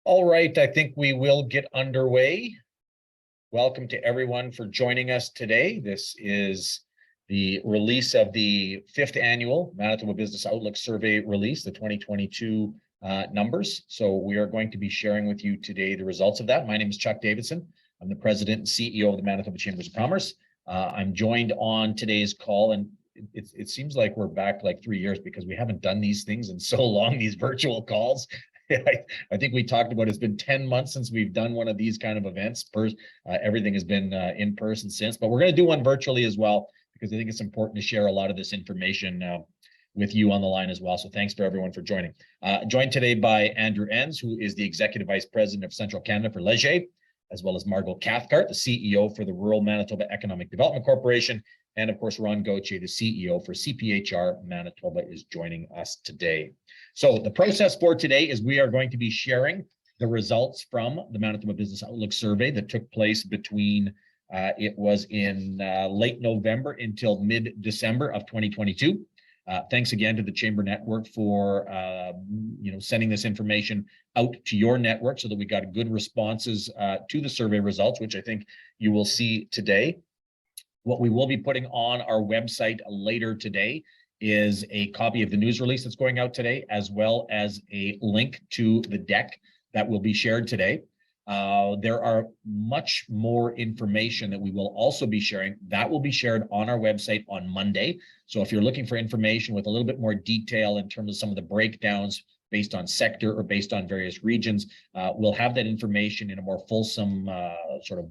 All right, I think we will get underway. Welcome to everyone for joining us today. This is the release of the 5th annual Manitoba Business Outlook Survey release, the 2022 numbers. So we are going to be sharing with you today the results of that. My name is Chuck Davidson. I'm the president and CEO of the Manitoba Chambers of Commerce. I'm joined on today's call, and it seems like we're back like 3 years because we haven't done these things in so long, these virtual calls. I think we talked about it's been 10 months since we've done one of these kind of events. Everything has been in person since, but we're going to do one virtually as well because I think it's important to share a lot of this information with you on the line as well. So thanks for everyone for joining. Joined today by Andrew Enns, who is the Executive Vice President of Central Canada for Leger, as well as Margot Cathcart, the CEO for the Rural Manitoba Economic Development Corporation, and of course, Ron Gauthier, the CEO for CPHR Manitoba, is joining us today. So the process for today is we are going to be sharing the results from the Manitoba Business Outlook Survey that took place between, it was in late November until mid-December of 2022. Thanks again to the Chamber Network for sending this information out to your network so that we got good responses to the survey results, which I think you will see today. What we will be putting on our website later today is a copy of the news release that's going out today, as well as a link to the deck that will be shared today. There are much more information that we will also be sharing that will be shared on our website on Monday. So if you're looking for information with a little bit more detail in terms of some of the breakdowns based on sector or based on various regions, we'll have that information in a more fulsome sort of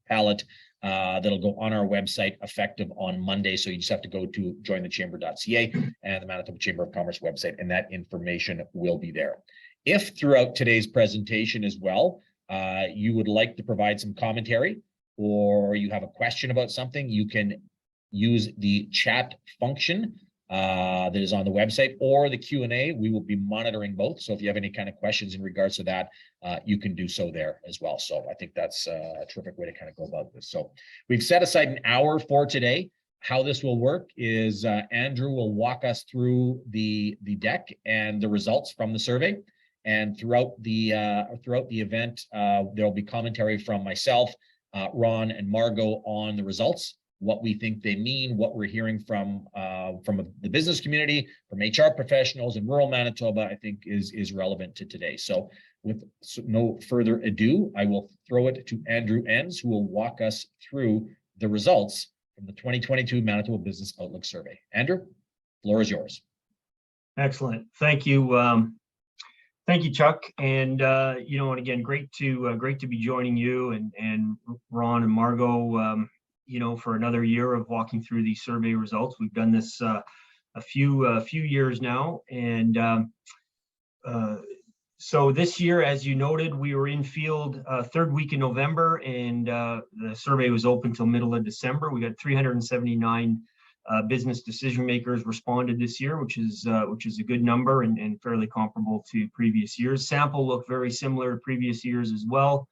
palette that'll go on our website effective on Monday. So you just have to go to jointhechamber.ca and the Manitoba Chamber of Commerce website, and that information will be there. If throughout today's presentation as well, you would like to provide some commentary or you have a question about something, you can use the chat function that is on the website or the Q&A. We will be monitoring both. So if you have any kind of questions in regards to that, you can do so there as well. So I think that's a terrific way to kind of go about this. So we've set aside an hour for today. How this will work is Andrew will walk us through the deck and the results from the survey. And throughout the event, there'll be commentary from myself, Ron, and Margot on the results, what we think they mean, what we're hearing from the business community, from HR professionals in rural Manitoba, I think is relevant to today. So with no further ado, I will throw it to Andrew Enns, who will walk us through the results from the 2022 Manitoba Business Outlook Survey. Andrew, the floor is yours. Excellent. Thank you. Thank you, Chuck. And and again, great to be joining you and Ron and Margot. For another year of walking through these survey results. We've done this a few years now, and so this year, as you noted, we were in field third week in November, and the survey was open till middle of December. We got 379 business decision makers responded this year, which is a good number and fairly comparable to previous years. Sample looked very similar to previous years as well,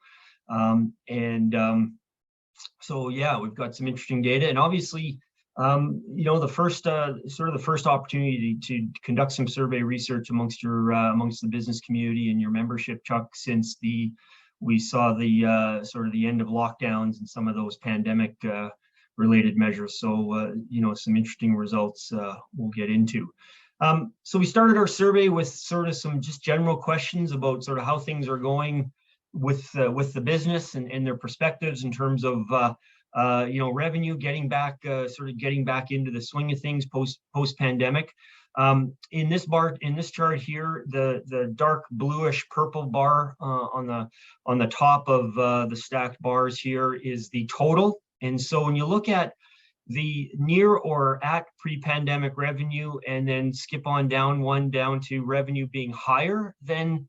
so yeah, we've got some interesting data, and obviously, the first opportunity to conduct some survey research amongst the business community and your membership, Chuck, since we saw the sort of the end of lockdowns and some of those pandemic related measures. So some interesting results we'll get into. So we started our survey with sort of some just general questions about sort of how things are going with the business and their perspectives in terms of revenue getting back into the swing of things post pandemic. In this chart here, the dark bluish purple bar on the top of the stacked bars here is the total. And so when you look at the near or at pre-pandemic revenue and then skip on down to revenue being higher than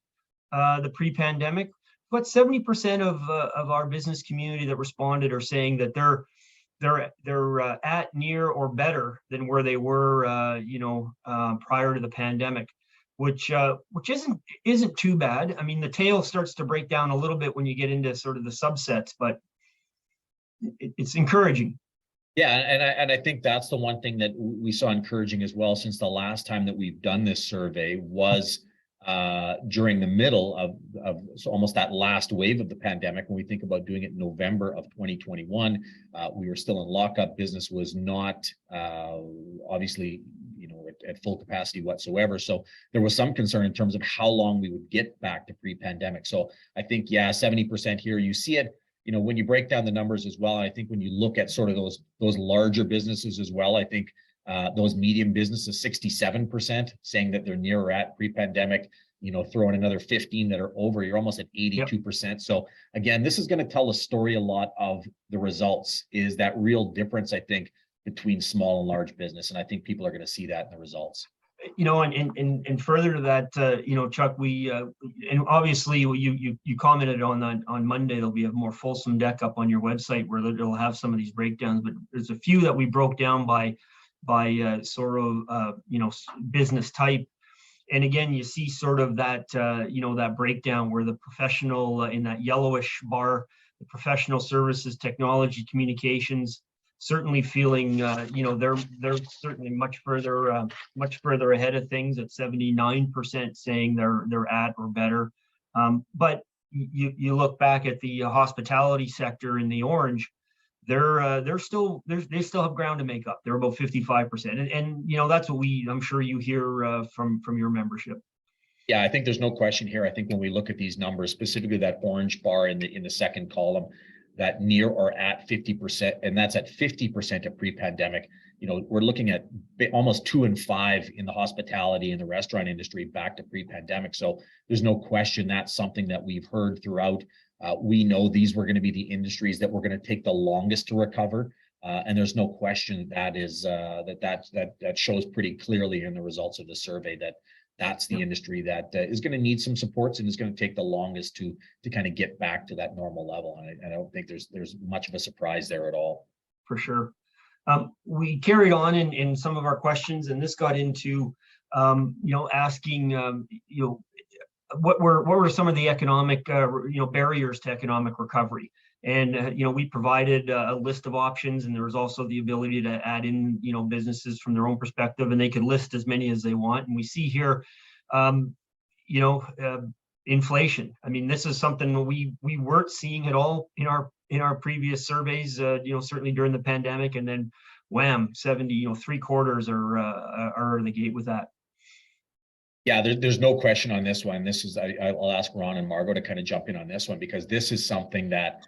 the pre-pandemic, but 70% of our business community that responded are saying that they're at, near, or better than where they were, prior to the pandemic, which isn't too bad. I mean, the tail starts to break down a little bit when you get into sort of the subsets, but it's encouraging. Yeah, and I think that's the one thing that we saw encouraging as well since the last time that we've done this survey was during the middle of so almost that last wave of the pandemic. When we think about doing it in November of 2021, we were still in lockup. Business was not obviously, at full capacity whatsoever. So there was some concern in terms of how long we would get back to pre-pandemic. So I think, yeah, 70% here, you see it, when you break down the numbers as well. I think when you look at sort of those larger businesses as well, I think those medium businesses, 67% saying that they're near or at pre-pandemic, throw in another 15 that are over, you're almost at 82%. Yep. So again, this is going to tell a story a lot of the results, is that real difference, I think, between small and large business. And I think people are going to see that in the results. And further to that, Chuck, we and obviously you commented on Monday. There'll be a more fulsome deck up on your website where it'll have some of these breakdowns. But there's a few that we broke down by sort of business type. And again, you see sort of that that breakdown where the professional in that yellowish bar, the professional services, technology, communications, certainly feeling, they're certainly much further ahead of things at 79% saying they're at or better. But you look back at the hospitality sector in the orange, they still have ground to make up. They're about 55%, and that's what I'm sure you hear from your membership. Yeah, I think there's no question here. I think when we look at these numbers, specifically that orange bar in the second column, that near or at 50%, and that's at 50% of pre-pandemic. We're looking at almost 2 in 5 in the hospitality and the restaurant industry back to pre-pandemic. So there's no question that's something that we've heard throughout. We know these were going to be the industries that were going to take the longest to recover, and there's no question that is that shows pretty clearly in the results of the survey that that's the industry that is going to need some supports and is going to take the longest to kind of get back to that normal level. And I don't think there's much of a surprise there at all. For sure. We carried on in some of our questions, and this got into asking what were some of the economic barriers to economic recovery. And we provided a list of options, and there was also the ability to add in businesses from their own perspective, and they could list as many as they want. And we see here, inflation. I mean, this is something we weren't seeing at all in our previous surveys. Certainly during the pandemic, and then wham, 70, 3/4 are the gate with that. Yeah, there's no question on this one. This is I'll ask Ron and Margot to kind of jump in on this one, because this is something that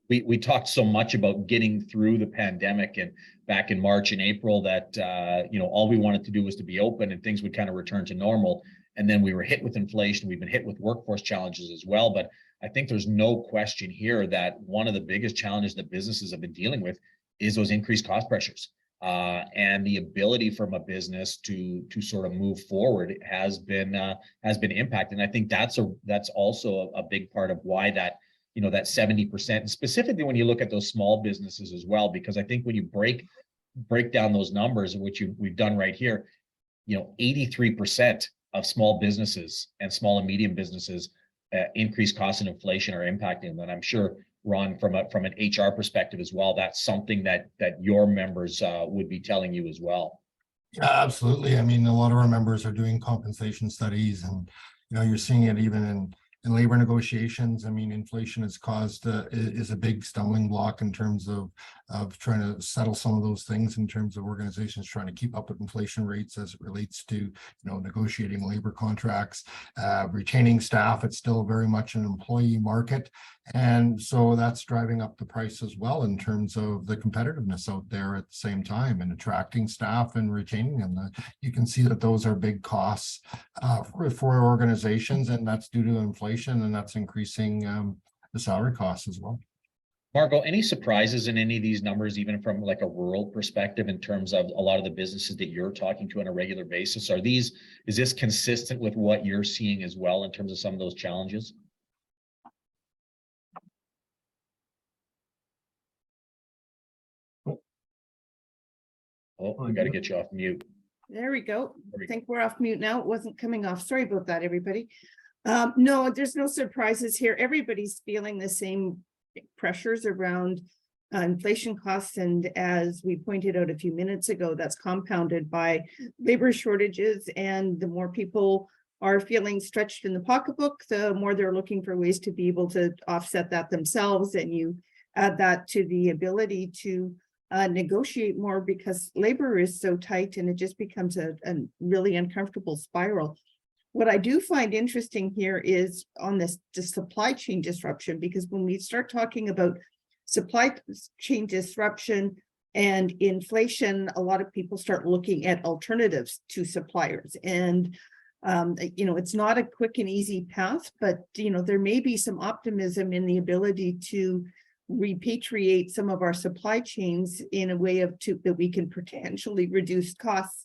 we talked so much about getting through the pandemic, and back in March and April that all we wanted to do was to be open and things would kind of return to normal. And then we were hit with inflation. We've been hit with workforce challenges as well. But I think there's no question here that one of the biggest challenges that businesses have been dealing with is those increased cost pressures. And the ability from a business to sort of move forward has been impacted. And I think that's also a big part of why that that 70%, and specifically when you look at those small businesses as well, because I think when you break down those numbers, which we've done right here, 83% of small businesses and small and medium businesses increased costs and inflation are impacting them. And I'm sure, Ron, from an HR perspective as well, that's something that your members would be telling you as well. Yeah, absolutely. I mean, a lot of our members are doing compensation studies, and you're seeing it even in labor negotiations. I mean, inflation has caused is a big stumbling block in terms of trying to settle some of those things, in terms of organizations trying to keep up with inflation rates as it relates to negotiating labor contracts, retaining staff. It's still very much an employee market, and so that's driving up the price as well in terms of the competitiveness out there at the same time, and attracting staff and retaining them. You can see that those are big costs for organizations, and that's due to inflation, and that's increasing the salary costs as well. Margot, any surprises in any of these numbers, even from like a rural perspective, in terms of a lot of the businesses that you're talking to on a regular basis? Is this consistent with what you're seeing as well in terms of some of those challenges? Oh, we got to get you off mute. There we go. I think we're off mute now. It wasn't coming off. Sorry about that, everybody. No, there's no surprises here. Everybody's feeling the same pressures around inflation costs, and as we pointed out a few minutes ago, that's compounded by labor shortages, and the more people are feeling stretched in the pocketbook, the more they're looking for ways to be able to offset that themselves. And you add that to the ability to negotiate more because labor is so tight, and it just becomes a really uncomfortable spiral. What I do find interesting here is on this supply chain disruption, because when we start talking about supply chain disruption and inflation, a lot of people start looking at alternatives to suppliers. And it's not a quick and easy path, but there may be some optimism in the ability to repatriate some of our supply chains in a way that we can potentially reduce costs.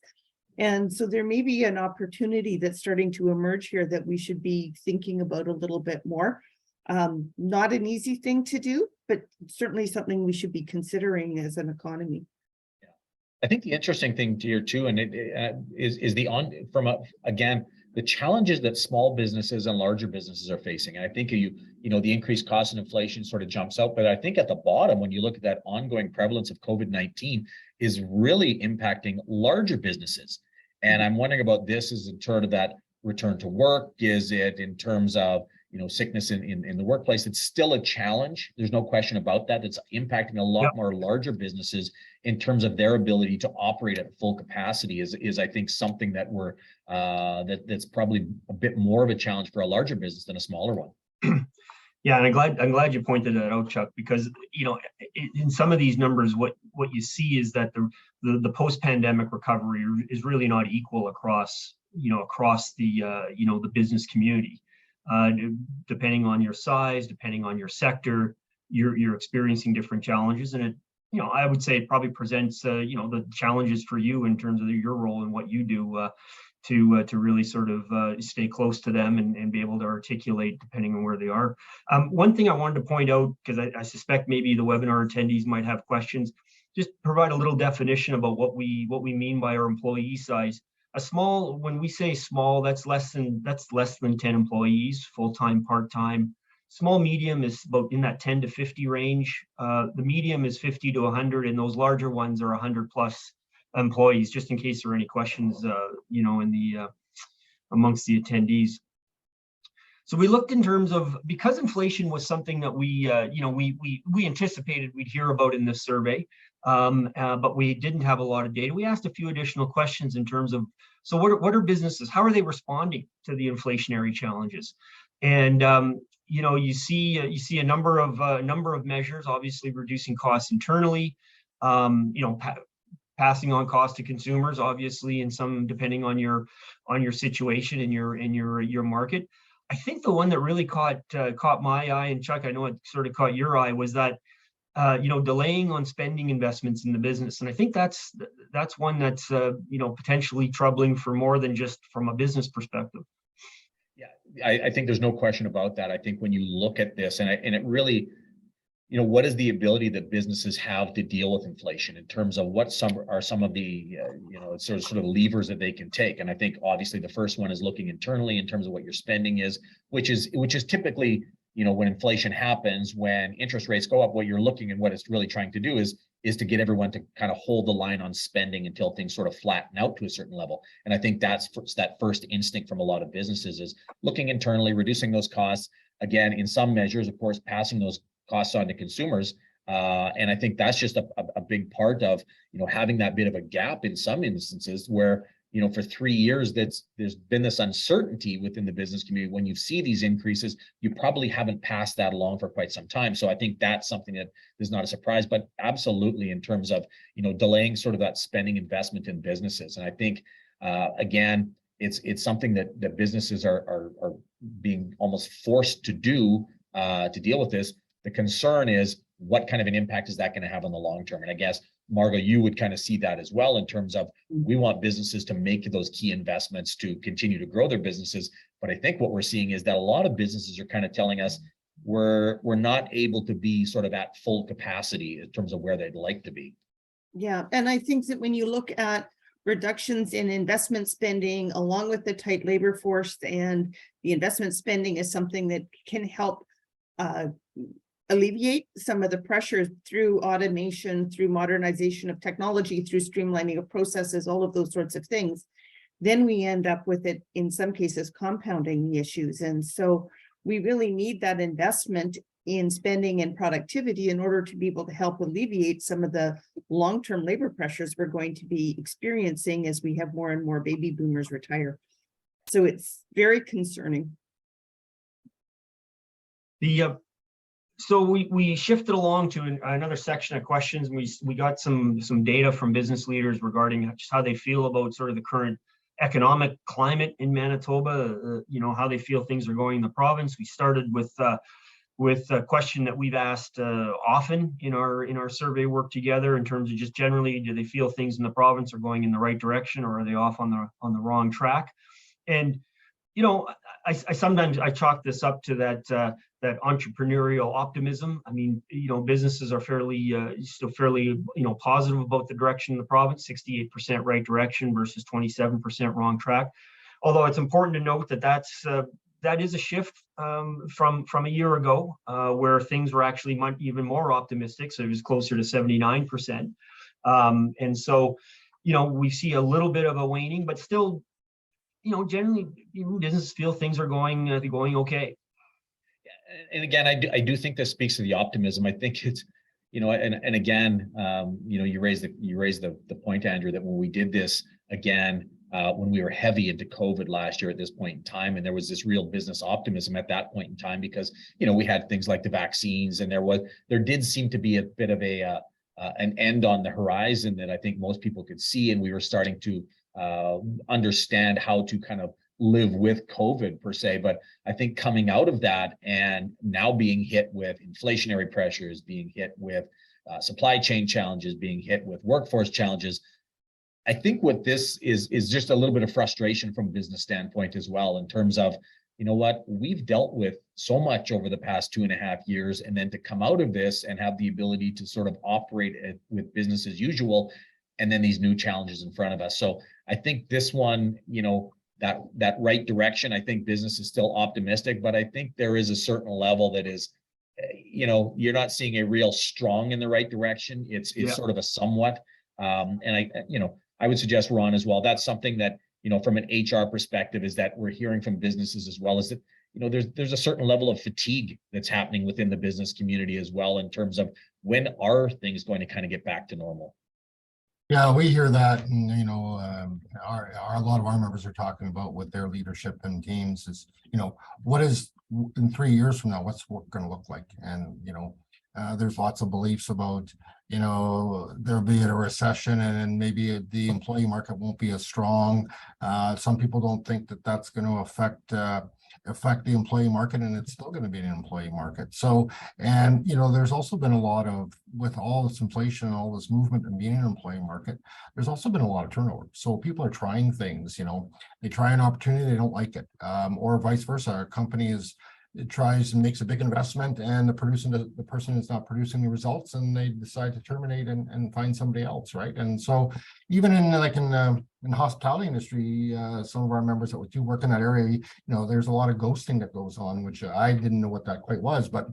And so there may be an opportunity that's starting to emerge here that we should be thinking about a little bit more. Not an easy thing to do, but certainly something we should be considering as an economy. I think the interesting thing here too, and again, the challenges that small businesses and larger businesses are facing. And I think the increased cost and inflation sort of jumps out, but I think at the bottom, when you look at that ongoing prevalence of COVID-19, is really impacting larger businesses. And I'm wondering about this is in terms of that return to work. Is it in terms of sickness in the workplace? It's still a challenge. There's no question about that. It's impacting a lot more larger businesses in terms of their ability to operate at full capacity is I think something that that's probably a bit more of a challenge for a larger business than a smaller one. Yeah, and I'm glad you pointed that out, Chuck, because in some of these numbers, what you see is that the post-pandemic recovery is really not equal across the business community. Depending on your size, depending on your sector, you're experiencing different challenges, and I would say it probably presents the challenges for you in terms of your role and what you do to really sort of stay close to them and be able to articulate depending on where they are. One thing I wanted to point out, because I suspect maybe the webinar attendees might have questions, just provide a little definition about what we mean by our employee size. When we say small, that's less than 10 employees, full-time, part-time. Small medium is about in that 10 to 50 range. The medium is 50 to 100, and those larger ones are 100 plus employees, just in case there are any questions, amongst the attendees. So we looked in terms of, because inflation was something that we anticipated we'd hear about in this survey, but we didn't have a lot of data. We asked a few additional questions in terms of, so what are businesses, how are they responding to the inflationary challenges? And you see a number of measures, obviously reducing costs internally, passing on costs to consumers, obviously, in some, depending on your situation and your market. I think the one that really caught my eye, and Chuck, I know it sort of caught your eye, was that delaying on spending investments in the business. And I think that's one that's potentially troubling for more than just from a business perspective. Yeah, I think there's no question about that. I think when you look at this, and it really, what is the ability that businesses have to deal with inflation in terms of what some of the sort of levers that they can take. And I think obviously the first one is looking internally in terms of what your spending is, which is typically, when inflation happens, when interest rates go up, what you're looking and what it's really trying to do is to get everyone to kind of hold the line on spending until things sort of flatten out to a certain level. And I think that's that first instinct from a lot of businesses is looking internally, reducing those costs. Again, in some measures, of course, passing those costs on to consumers. And I think that's just a big part of, having that bit of a gap in some instances where, for 3 years, there's been this uncertainty within the business community. When you see these increases, you probably haven't passed that along for quite some time. So I think that's something that is not a surprise, but absolutely in terms of, delaying sort of that spending investment in businesses. And I think, again, it's something that businesses are being almost forced to do to deal with this. The concern is what kind of an impact is that going to have on the long term? And I guess, Margot, you would kind of see that as well in terms of we want businesses to make those key investments to continue to grow their businesses. But I think what we're seeing is that a lot of businesses are kind of telling us we're not able to be sort of at full capacity in terms of where they'd like to be. Yeah, and I think that when you look at reductions in investment spending along with the tight labor force, and the investment spending is something that can help alleviate some of the pressures through automation, through modernization of technology, through streamlining of processes, all of those sorts of things, then we end up with it, in some cases, compounding the issues. And so we really need that investment in spending and productivity in order to be able to help alleviate some of the long-term labor pressures we're going to be experiencing as we have more and more baby boomers retire. So it's very concerning. So we shifted along to another section of questions. We got some data from business leaders regarding just how they feel about sort of the current economic climate in Manitoba, how they feel things are going in the province. We started with a question that we've asked often in our survey work together, in terms of just generally, do they feel things in the province are going in the right direction, or are they off on the wrong track? And I sometimes chalk this up to that entrepreneurial optimism. I mean, businesses are still fairly positive about the direction of the province. 68% right direction versus 27% wrong track. Although it's important to note that is a shift from a year ago, where things were actually even more optimistic. So it was closer to 79%. And so, we see a little bit of a waning, but still, generally, businesses feel things are going okay. And again, I do think this speaks to the optimism. I think it's, and again, you raised the point, Andrew, that when we did this again, when we were heavy into COVID last year at this point in time, and there was this real business optimism at that point in time, because we had things like the vaccines, and there did seem to be a bit of an end on the horizon that I think most people could see, and we were starting to understand how to kind of live with COVID per se. But I think coming out of that and now being hit with inflationary pressures, being hit with supply chain challenges, being hit with workforce challenges, I think what this is just a little bit of frustration from a business standpoint as well, in terms of, we've dealt with so much over the past 2.5 years, and then to come out of this and have the ability to sort of operate with business as usual, and then these new challenges in front of us. So I think this one, that right direction, I think business is still optimistic, but I think there is a certain level that is, you're not seeing a real strong in the right direction. It's sort of a somewhat, and I would suggest, Ron, as well, that's something that, from an HR perspective, is that we're hearing from businesses as well, is that, there's a certain level of fatigue that's happening within the business community as well, in terms of when are things going to kind of get back to normal. Yeah, we hear that, and a lot of our members are talking about with their leadership and teams is, what is in 3 years from now, what's work going to look like? And there's lots of beliefs about, there'll be a recession, and maybe the employee market won't be as strong. Some people don't think that that's going to affect the employee market, and it's still going to be an employee market. So, and there's also been a lot of, with all this inflation and all this movement and being an employee market, there's also been a lot of turnover. So people are trying things, they try an opportunity, they don't like it, or vice versa. A company it tries and makes a big investment, and the person is not producing the results, and they decide to terminate and find somebody else, right? And so even in the hospitality industry, some of our members that do work in that area, there's a lot of ghosting that goes on, which I didn't know what that quite was, but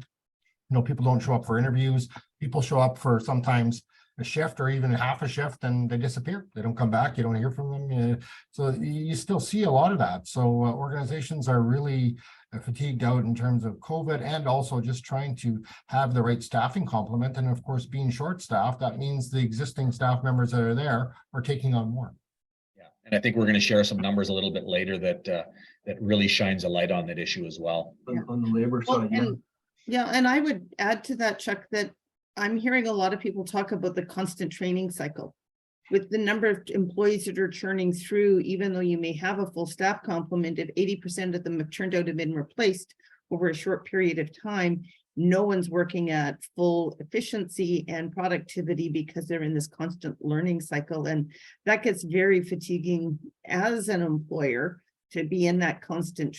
people don't show up for interviews. People show up for sometimes a shift or even half a shift, and they disappear. They don't come back. You don't hear from them. So you still see a lot of that. So organizations are really fatigued out in terms of COVID, and also just trying to have the right staffing complement. And of course, being short-staffed, that means the existing staff members that are there are taking on more. Yeah, and I think we're going to share some numbers a little bit later that really shines a light on that issue as well. On the labor side. And I would add to that, Chuck, that I'm hearing a lot of people talk about the constant training cycle. With the number of employees that are churning through, even though you may have a full staff complement, if 80% of them have turned out and been replaced over a short period of time, no one's working at full efficiency and productivity because they're in this constant learning cycle. And that gets very fatiguing as an employer to be in that constant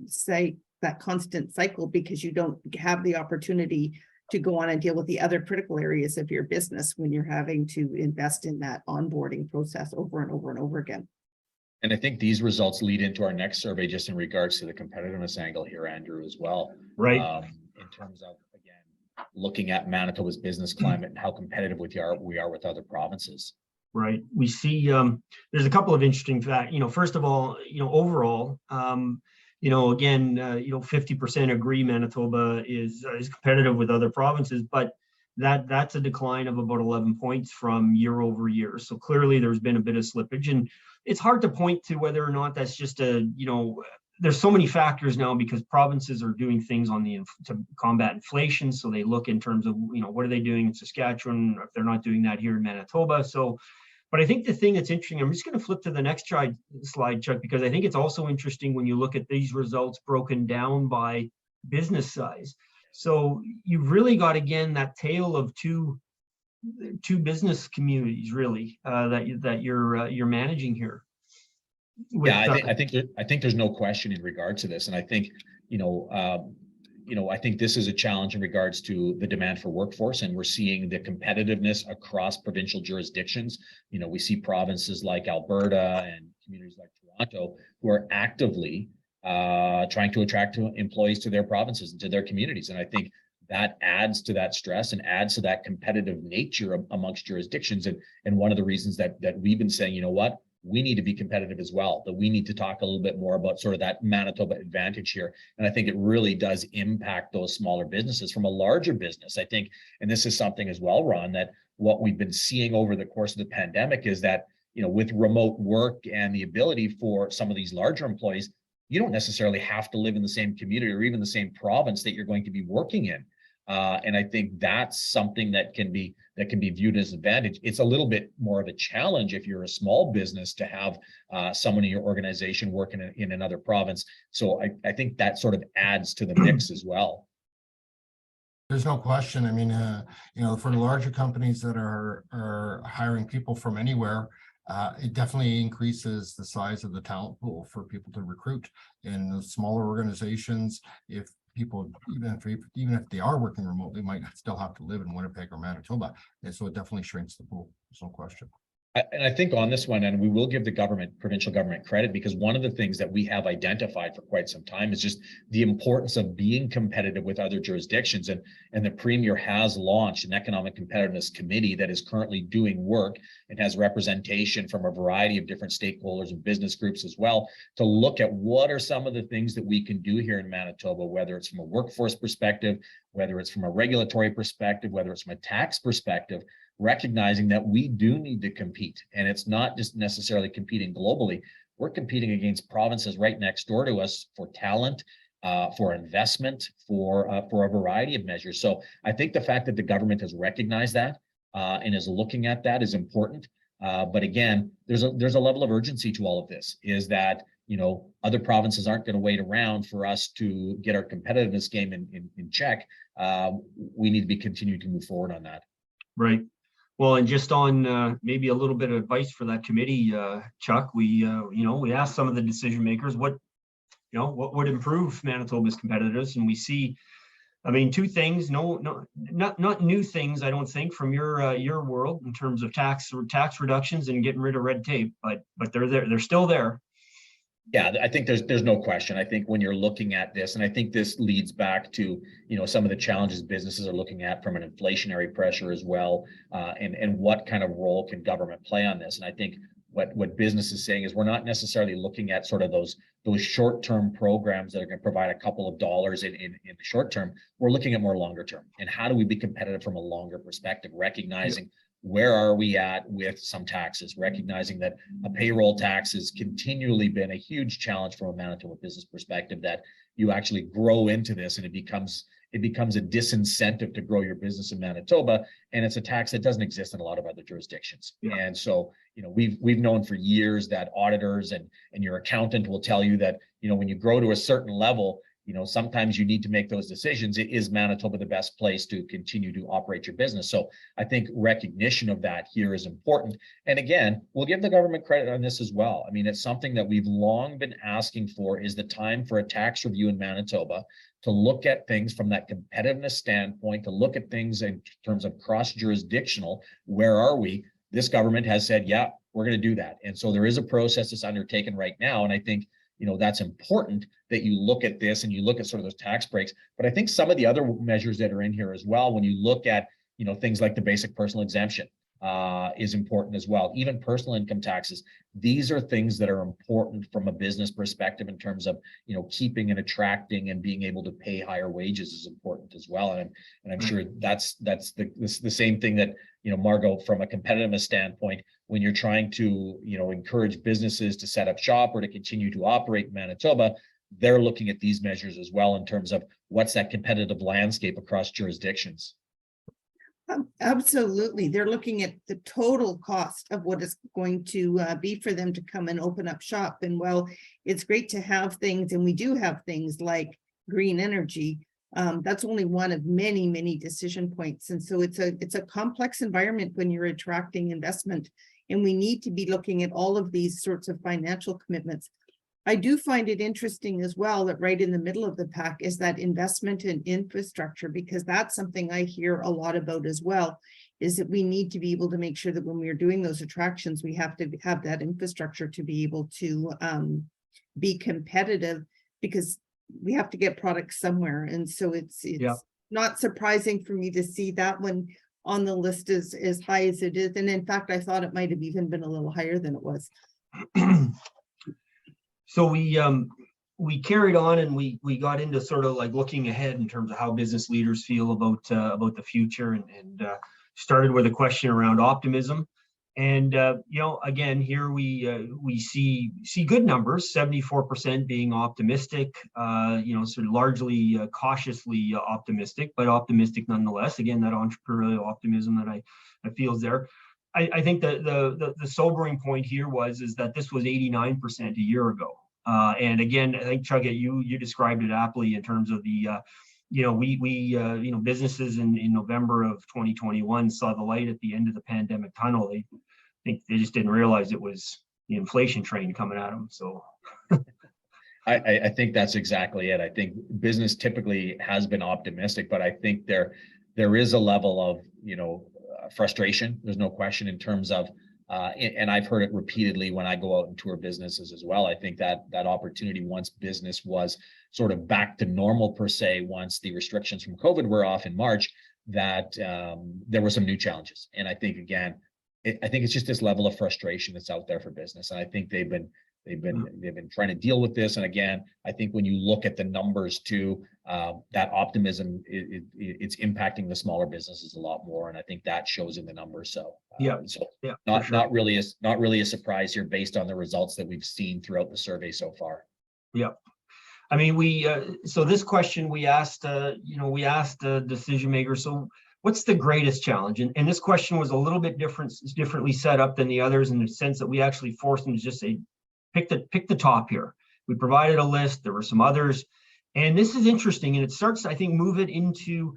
cycle, because you don't have the opportunity to go on and deal with the other critical areas of your business when you're having to invest in that onboarding process over and over and over again. And I think these results lead into our next survey, just in regards to the competitiveness angle here, Andrew, as well. Right. In terms of, again, looking at Manitoba's business climate and how competitive we are with other provinces. Right. We see there's a couple of interesting facts. First of all, overall, again, 50% agree Manitoba is competitive with other provinces, but that's a decline of about 11 points from year over year. So clearly there's been a bit of slippage, and it's hard to point to whether or not that's just there's so many factors now because provinces are doing things to combat inflation. So they look in terms of, what are they doing in Saskatchewan if they're not doing that here in Manitoba. So, but I think the thing that's interesting, I'm just going to flip to the next slide, Chuck, because I think it's also interesting when you look at these results broken down by business size. So you've really got, again, that tale of two business communities really that you're managing here. I think there's no question in regards to this, and I think I think this is a challenge in regards to the demand for workforce, and we're seeing the competitiveness across provincial jurisdictions. We see provinces like Alberta and communities like Toronto who are actively trying to attract employees to their provinces and to their communities, and I think that adds to that stress and adds to that competitive nature amongst jurisdictions. And one of the reasons that we've been saying, we need to be competitive as well, that we need to talk a little bit more about sort of that Manitoba advantage here. And I think it really does impact those smaller businesses. From a larger business, I think, and this is something as well, Ron, that what we've been seeing over the course of the pandemic is that, with remote work and the ability for some of these larger employees, you don't necessarily have to live in the same community or even the same province that you're going to be working in. And I think that's something that can be viewed as an advantage. It's a little bit more of a challenge if you're a small business to have someone in your organization working in another province. So I think that sort of adds to the mix as well. There's no question. I mean, for the larger companies that are hiring people from anywhere, it definitely increases the size of the talent pool for people to recruit. In the smaller organizations, if people, even if they are working remotely, might still have to live in Winnipeg or Manitoba, and so it definitely shrinks the pool. There's no question. And I think on this one, and we will give the provincial government credit, because one of the things that we have identified for quite some time is just the importance of being competitive with other jurisdictions. And the Premier has launched an economic competitiveness committee that is currently doing work and has representation from a variety of different stakeholders and business groups as well, to look at what are some of the things that we can do here in Manitoba, whether it's from a workforce perspective, whether it's from a regulatory perspective, whether it's from a tax perspective, recognizing that we do need to compete. And it's not just necessarily competing globally. We're competing against provinces right next door to us for talent, for investment, for a variety of measures. So I think the fact that the government has recognized that and is looking at that is important. But again, there's a level of urgency to all of this, is that other provinces aren't going to wait around for us to get our competitiveness game in check. We need to be continuing to move forward on that. Right. Well, and just on maybe a little bit of advice for that committee, Chuck, we asked some of the decision makers what would improve Manitoba's competitiveness, and we see, I mean, two things. Not new things, I don't think, from your world in terms of tax reductions and getting rid of red tape, but they're there. They're still there. Yeah, I think there's no question. I think when you're looking at this, and I think this leads back to some of the challenges businesses are looking at from an inflationary pressure as well, and what kind of role can government play on this. And I think what business is saying is we're not necessarily looking at sort of those short-term programs that are going to provide a couple of dollars in the short term. We're looking at more longer term, and how do we be competitive from a longer perspective, recognizing where are we at with some taxes, recognizing that a payroll tax has continually been a huge challenge from a Manitoba business perspective, that you actually grow into this and it becomes a disincentive to grow your business in Manitoba. And it's a tax that doesn't exist in a lot of other jurisdictions. Yeah. And so, we've known for years that auditors and your accountant will tell you that, when you grow to a certain level, sometimes you need to make those decisions. Is Manitoba the best place to continue to operate your business? So I think recognition of that here is important. And again, we'll give the government credit on this as well. I mean, it's something that we've long been asking for, is the time for a tax review in Manitoba, to look at things from that competitiveness standpoint, to look at things in terms of cross-jurisdictional. Where are we? This government has said, yeah, we're going to do that. And so there is a process that's undertaken right now. And I think, that's important that you look at this and you look at sort of those tax breaks. But I think some of the other measures that are in here as well, when you look at, things like the basic personal exemption is important as well. Even personal income taxes. These are things that are important from a business perspective in terms of, keeping and attracting and being able to pay higher wages is important as well. And I'm sure that's the same thing that, Margot, from a competitiveness standpoint, when you're trying to, encourage businesses to set up shop or to continue to operate in Manitoba, they're looking at these measures as well in terms of what's that competitive landscape across jurisdictions. Absolutely. They're looking at the total cost of what it's going to be for them to come and open up shop. And while it's great to have things, and we do have things like green energy, that's only one of many, many decision points. And so it's a complex environment when you're attracting investment, and we need to be looking at all of these sorts of financial commitments. I do find it interesting as well that right in the middle of the pack is that investment in infrastructure, because that's something I hear a lot about as well, is that we need to be able to make sure that when we're doing those attractions, we have to have that infrastructure to be able to be competitive, because we have to get products somewhere. And so it's not surprising for me to see that one on the list as high as it is. And in fact, I thought it might have even been a little higher than it was. So we carried on, and we got into sort of like looking ahead in terms of how business leaders feel about the future, and started with a question around optimism. And again, here we see good numbers, 74% being optimistic, sort of largely cautiously optimistic, but optimistic nonetheless. Again, that entrepreneurial optimism that I feel is there. I think that the sobering point here is that this was 89% a year ago. And again, I think, Chuck, you described it aptly in terms of the, businesses in November of 2021 saw the light at the end of the pandemic tunnel. They think they just didn't realize it was the inflation train coming at them. So I think that's exactly it. I think business typically has been optimistic, but I think there is a level of, frustration. There's no question in terms of, and I've heard it repeatedly when I go out and tour businesses as well. I think that opportunity, once business was sort of back to normal per se, once the restrictions from COVID were off in March, that there were some new challenges. And I think, again, I think it's just this level of frustration that's out there for business. And I think they've been trying to deal with this. And again, I think when you look at the numbers too, that optimism, it's impacting the smaller businesses a lot more. And I think that shows in the numbers. So not really a surprise here based on the results that we've seen throughout the survey so far. Yeah. I mean, so this question we asked decision makers, so what's the greatest challenge? And this question was a little bit differently set up than the others, in the sense that we actually forced them to just say, pick the top here. We provided a list. There were some others, and this is interesting. And it starts, I think, move it into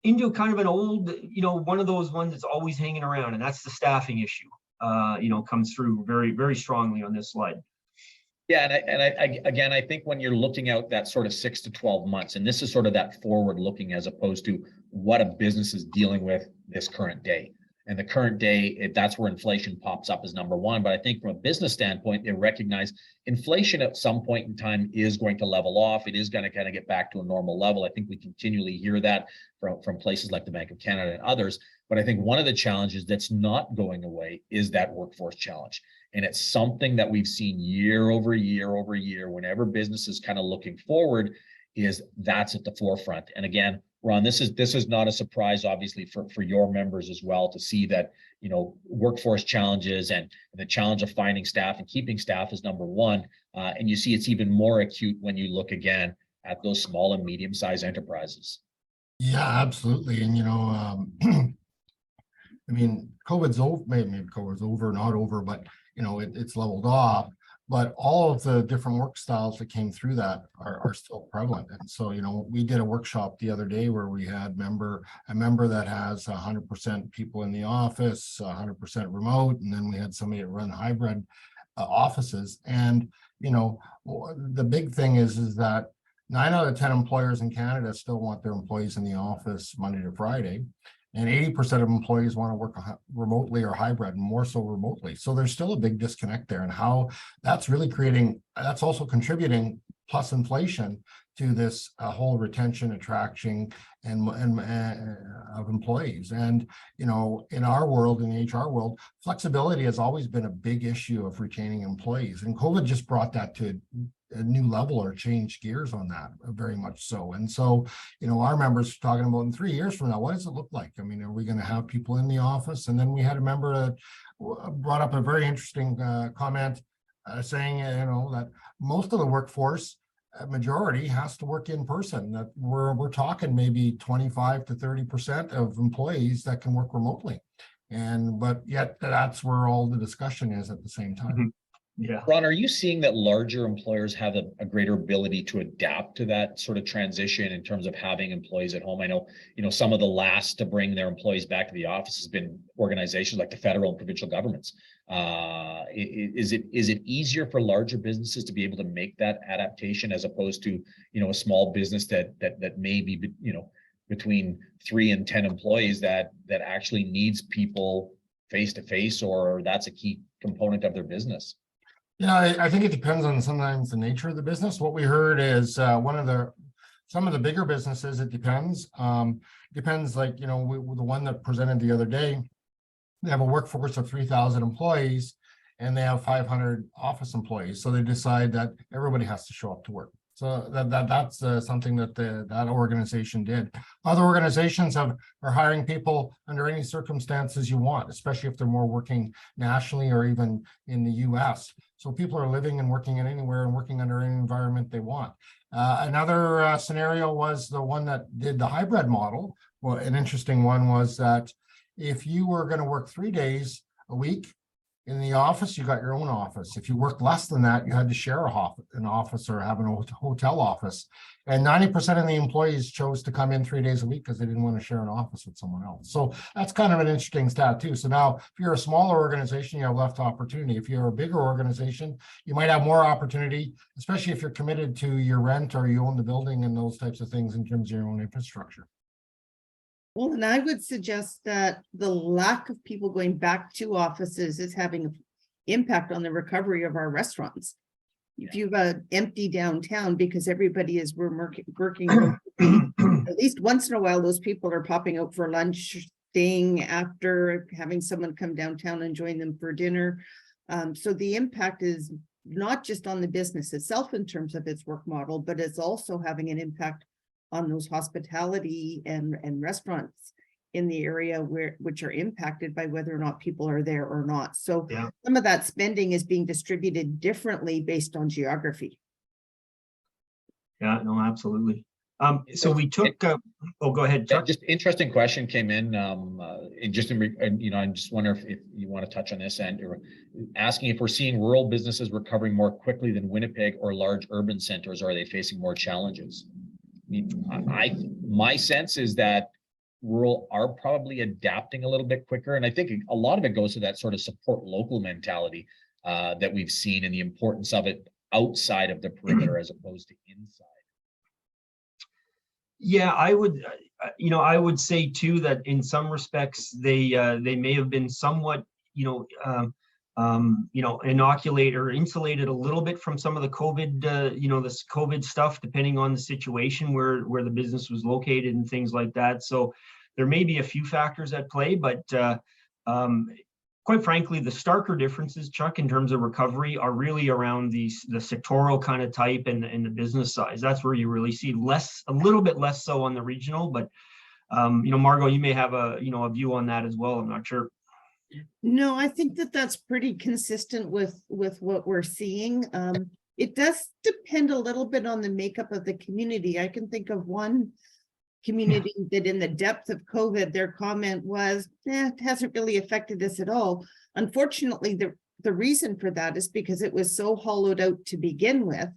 kind of an old, one of those ones that's always hanging around, and that's the staffing issue. Comes through very, very strongly on this slide. Yeah, and I think when you're looking out that sort of 6 to 12 months, and this is sort of that forward looking as opposed to what a business is dealing with this current day. And the current day, that's where inflation pops up as number one. But I think from a business standpoint, they recognize inflation at some point in time is going to level off. It is going to kind of get back to a normal level. I think we continually hear that from places like the Bank of Canada and others. But I think one of the challenges that's not going away is that workforce challenge. And it's something that we've seen year over year over year, whenever business is kind of looking forward, is that's at the forefront. And again, Ron, this is not a surprise, obviously, for your members as well, to see that, workforce challenges and the challenge of finding staff and keeping staff is number one. And you see it's even more acute when you look again at those small and medium-sized enterprises. Yeah, absolutely. And, I mean, COVID's over, maybe COVID's over, not over, but, it's leveled off. But all of the different work styles that came through that are still prevalent. And so, we did a workshop the other day where we had a member that has 100% people in the office, 100% remote, and then we had somebody that run hybrid offices. And, the big thing is that 9 out of 10 employers in Canada still want their employees in the office Monday to Friday. And 80% of employees want to work remotely or hybrid, and more so remotely. So there's still a big disconnect there, and how that's really that's also contributing, plus inflation, to this whole retention, attraction, and of employees. And, you know, in our world, in the HR world, flexibility has always been a big issue of retaining employees. And COVID just brought that to a new level, or changed gears on that, very much so. And so, you know, our members are talking about in 3 years from now, what does it look like? I mean, are we going to have people in the office? And then we had a member that brought up a very interesting comment, saying, you know, that most of the workforce, majority, has to work in person. That we're talking maybe 25 to 30% of employees that can work remotely. But yet that's where all the discussion is at the same time. Mhm. Yeah. Ron, are you seeing that larger employers have a greater ability to adapt to that sort of transition in terms of having employees at home? I know, you know, some of the last to bring their employees back to the office has been organizations like the federal and provincial governments. Is it easier for larger businesses to be able to make that adaptation, as opposed to, you know, a small business that may be, you know, between 3 and 10 employees that actually needs people face to face, or that's a key component of their business? Yeah, I think it depends on sometimes the nature of the business. What we heard is some of the bigger businesses, it depends. Depends, like, you know, the one that presented the other day, they have a workforce of 3,000 employees and they have 500 office employees. So they decide that everybody has to show up to work. So that's something that that organization did. Other organizations are hiring people under any circumstances you want, especially if they're more working nationally or even in the US. So people are living and working in anywhere and working under any environment they want. Another scenario was the one that did the hybrid model. Well, an interesting one was that if you were going to work 3 days a week in the office, you got your own office. If you worked less than that, you had to share an office or have a hotel office. And 90% of the employees chose to come in 3 days a week because they didn't want to share an office with someone else. So that's kind of an interesting stat too. So now, if you're a smaller organization, you have less opportunity. If you're a bigger organization, you might have more opportunity, especially if you're committed to your rent or you own the building and those types of things in terms of your own infrastructure. Well, and I would suggest that the lack of people going back to offices is having an impact on the recovery of our restaurants. If you've empty downtown because everybody is working, at least once in a while, those people are popping out for lunch, staying after, having someone come downtown and join them for dinner. So the impact is not just on the business itself in terms of its work model, but it's also having an impact on those hospitality and restaurants in the area which are impacted by whether or not people are there or not. So Yeah. Some of that spending is being distributed differently based on geography. Yeah, no, absolutely. So we took, oh, go ahead, Chuck. Just interesting question came in, you know, I just wonder if you want to touch on this, and asking if we're seeing rural businesses recovering more quickly than Winnipeg or large urban centers, or are they facing more challenges? My sense is that rural are probably adapting a little bit quicker. And I think a lot of it goes to that sort of support local mentality that we've seen, and the importance of it outside of the perimeter as opposed to inside. Yeah, I would say too that in some respects they may have been somewhat, inoculate or insulated a little bit from some of the COVID, this COVID stuff, depending on the situation where the business was located and things like that. So there may be a few factors at play, but quite frankly, the starker differences, Chuck, in terms of recovery are really around the sectoral kind of type and the business size. That's where you really see a little bit less so on the regional, but Margot, you may have a view on that as well. I'm not sure. No, I think that's pretty consistent with what we're seeing. It does depend a little bit on the makeup of the community. I can think of one community that in the depth of COVID, their comment was, it hasn't really affected us at all. Unfortunately, the reason for that is because it was so hollowed out to begin with.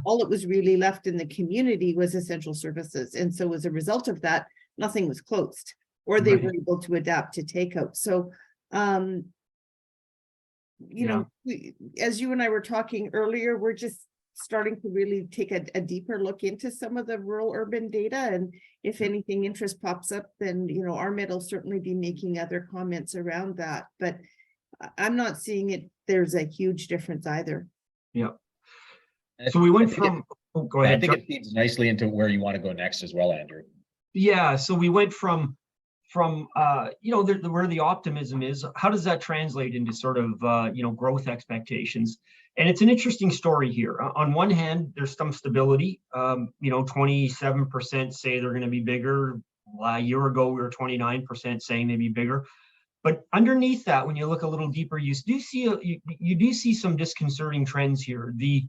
All that was really left in the community was essential services. And so as a result of that, nothing was closed, or they were able to adapt to takeout. So as you and I were talking earlier, we're just starting to really take a deeper look into some of the rural urban data. And if anything interest pops up, then, you know, RMED will certainly be making other comments around that. But I'm not seeing it. There's a huge difference either. Yeah. And So we I went think from, go I ahead. think it feeds nicely into where you want to go next as well, Andrew. Yeah, so we went from you know, where the optimism is, how does that translate into sort of you know, growth expectations? And it's an interesting story here. On one hand, there's some stability. You know, 27% say they're going to be bigger. A year ago, we were 29% saying they'd be bigger. But underneath that, when you look a little deeper, you do see some disconcerting trends here. The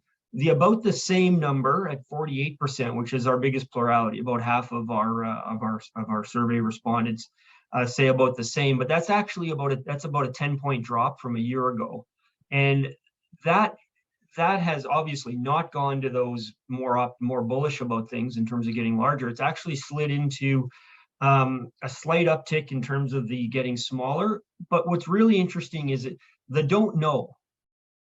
about the same number at 48%, which is our biggest plurality, about half of our survey respondents say about the same, but that's actually about a 10-point drop from a year ago, and that has obviously not gone to those more bullish about things in terms of getting larger. It's actually slid into a slight uptick in terms of the getting smaller. But what's really interesting is the don't know,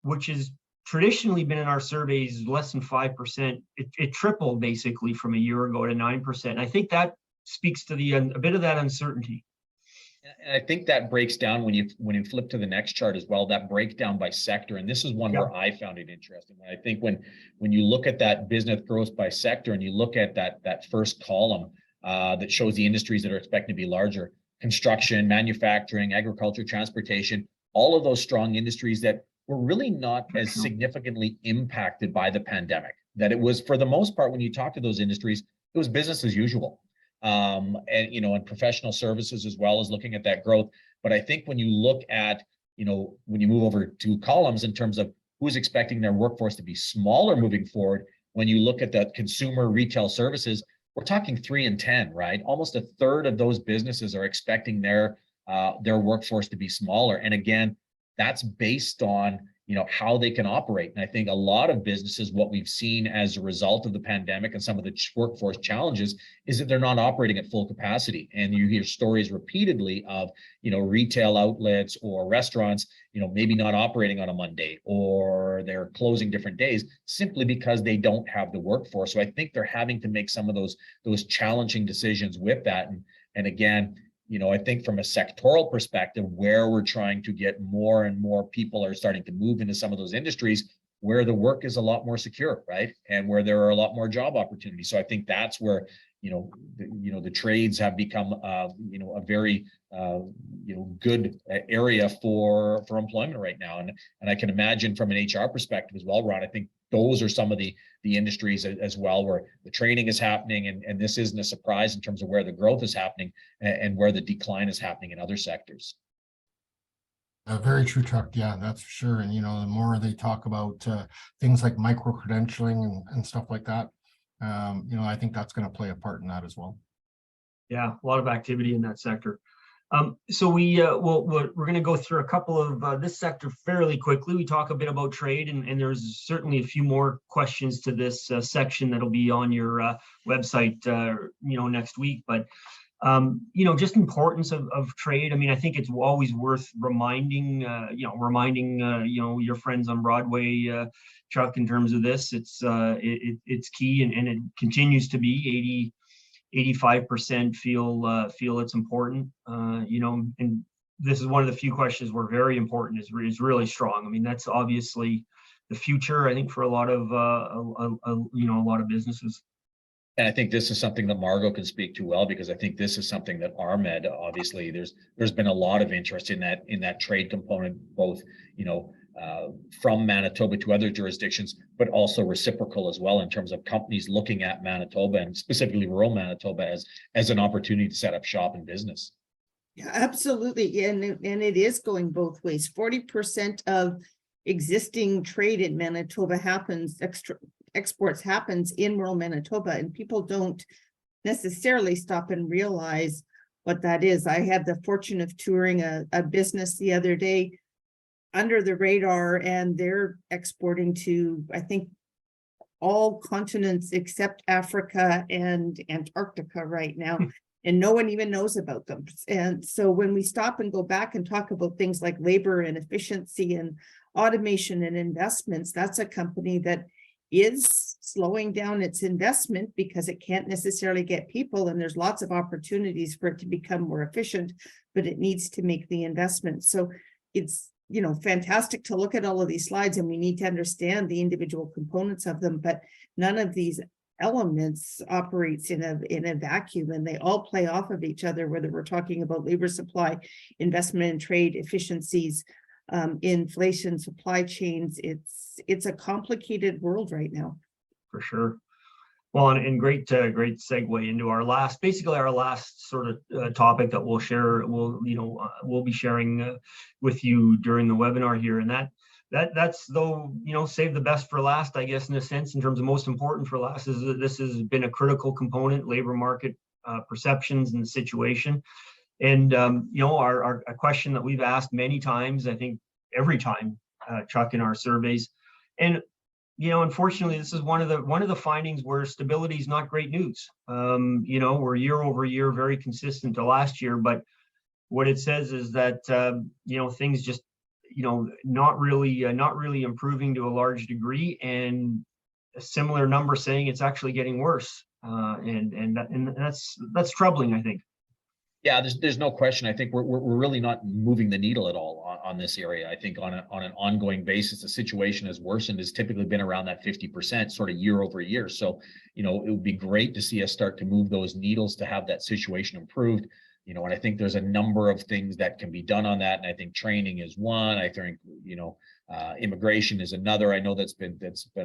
which is traditionally been in our surveys less than 5%. It tripled basically from a year ago to 9%. I think that speaks to a bit of that uncertainty. And I think that breaks down when you flip to the next chart as well, that breakdown by sector. And this is one where I found it interesting. I think when you look at that business growth by sector and you look at that first column that shows the industries that are expected to be larger, construction, manufacturing, agriculture, transportation, all of those strong industries that were really not as significantly impacted by the pandemic. That it was, for the most part, when you talk to those industries, it was business as usual. And, you know, and professional services as well as looking at that growth. But I think when you look at, you know, when you move over to columns in terms of who's expecting their workforce to be smaller moving forward, when you look at that consumer retail services, we're talking 3 and 10, right? Almost a third of those businesses are expecting their workforce to be smaller. And again, that's based on, you know, how they can operate. And I think a lot of businesses, what we've seen as a result of the pandemic and some of the workforce challenges is that they're not operating at full capacity. And you hear stories repeatedly of, you know, retail outlets or restaurants, you know, maybe not operating on a Monday, or they're closing different days simply because they don't have the workforce. So I think they're having to make some of those challenging decisions with that. And again, you know, I think from a sectoral perspective, where we're trying to get more and more people are starting to move into some of those industries where the work is a lot more secure, right? And where there are a lot more job opportunities. So I think that's where, you know, the trades have become, you know, a very, you know, good area for employment right now. And I can imagine from an HR perspective as well, Ron, I think those are some of the industries as well where the training is happening, and this isn't a surprise in terms of where the growth is happening and where the decline is happening in other sectors. Very true, Chuck. Yeah, that's for sure. And, you know, the more they talk about things like micro-credentialing and stuff like that, you know, I think that's going to play a part in that as well. Yeah, a lot of activity in that sector. So we're going to go through a couple of this sector fairly quickly. We talk a bit about trade, and there's certainly a few more questions to this section that'll be on your website, you know, next week. But you know, just importance of trade. I mean, I think it's always worth reminding you know, your friends on Broadway, Chuck, in terms of this. It's key, and it continues to be. 85% feel it's important, you know, and this is one of the few questions where very important is really strong. I mean, that's obviously the future, I think, for a lot of you know, a lot of businesses. And I think this is something that Margot can speak to well, because I think this is something that RMED, obviously, there's been a lot of interest in that trade component, both, you know, from Manitoba to other jurisdictions, but also reciprocal as well in terms of companies looking at Manitoba, and specifically rural Manitoba, as an opportunity to set up shop and business. Yeah, absolutely. And it is going both ways. 40% of existing trade in Manitoba exports happens in rural Manitoba, and people don't necessarily stop and realize what that is. I had the fortune of touring a business the other day under the radar, and they're exporting to, I think, all continents except Africa and Antarctica right now. And no one even knows about them. And so when we stop and go back and talk about things like labor and efficiency and automation and investments, that's a company that is slowing down its investment because it can't necessarily get people, and there's lots of opportunities for it to become more efficient, but it needs to make the investment. So it's, fantastic to look at all of these slides, and we need to understand the individual components of them, but none of these elements operates in a vacuum, and they all play off of each other, whether we're talking about labor supply, investment and trade, efficiencies, inflation, supply chains. It's a complicated world right now. For sure. Well, and great segue into our last sort of topic that we'll share. We'll be sharing with you during the webinar here, and that's though, save the best for last, I guess, in a sense, in terms of most important for last, is that this has been a critical component, labor market perceptions and the situation. And our a question that we've asked many times, I think every time, Chuck, in our surveys, and unfortunately, this is one of the findings where stability is not great news. We're year over year very consistent to last year, but what it says is that things just not really improving to a large degree, and a similar number saying it's actually getting worse, and that's troubling, I think. Yeah, there's no question. I think we're really not moving the needle at all on this area. I think on an ongoing basis, the situation has worsened. Has typically been around that 50% sort of year over year. So, it would be great to see us start to move those needles to have that situation improved. And I think there's a number of things that can be done on that. And I think training is one. I think, immigration is another. I know that's been